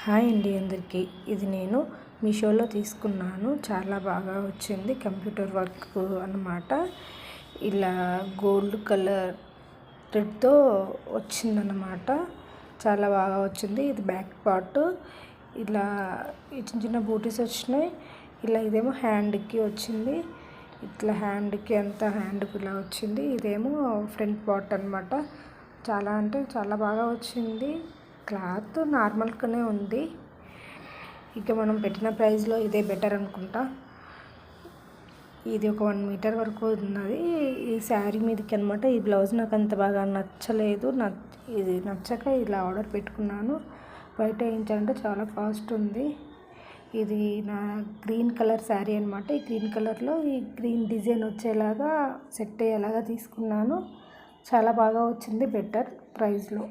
Hi అండి అందరికీ. ఇది నేను మీషోలో తీసుకున్నాను. చాలా బాగా వచ్చింది. కంప్యూటర్ వర్క్ అన్నమాట. ఇలా గోల్డ్ కలర్ థ్రెడ్తో వచ్చిందన్నమాట. చాలా బాగా వచ్చింది. ఇది బ్యాక్ పార్ట్ ఇలా చిన్న చిన్న బూటీస్ వచ్చినాయి. ఇలా ఇదేమో హ్యాండ్కి వచ్చింది. ఇట్లా హ్యాండ్కి అంతా హ్యాండ్కి ఇలా వచ్చింది. ఇదేమో ఫ్రంట్ పార్ట్ అన్నమాట. చాలా అంటే చాలా బాగా వచ్చింది. క్లాత్ నార్మల్గానే ఉంది. ఇక మనం పెట్టిన ప్రైస్లో ఇదే బెటర్ అనుకుంటా. ఇది ఒక 1 మీటర్ వరకు ఉన్నది. ఈ శారీ మీదకి అనమాట. ఈ బ్లౌజ్ నాకు అంత బాగా నచ్చలేదు. ఇది నచ్చక ఇలా ఆర్డర్ పెట్టుకున్నాను. బయట ఏంటంటే చాలా కాస్ట్ ఉంది. ఇది నా గ్రీన్ కలర్ శారీ అనమాట. ఈ గ్రీన్ కలర్లో ఈ గ్రీన్ డిజైన్ వచ్చేలాగా సెట్ అయ్యేలాగా తీసుకున్నాను. చాలా బాగా వచ్చింది. బెటర్ ప్రైస్లో.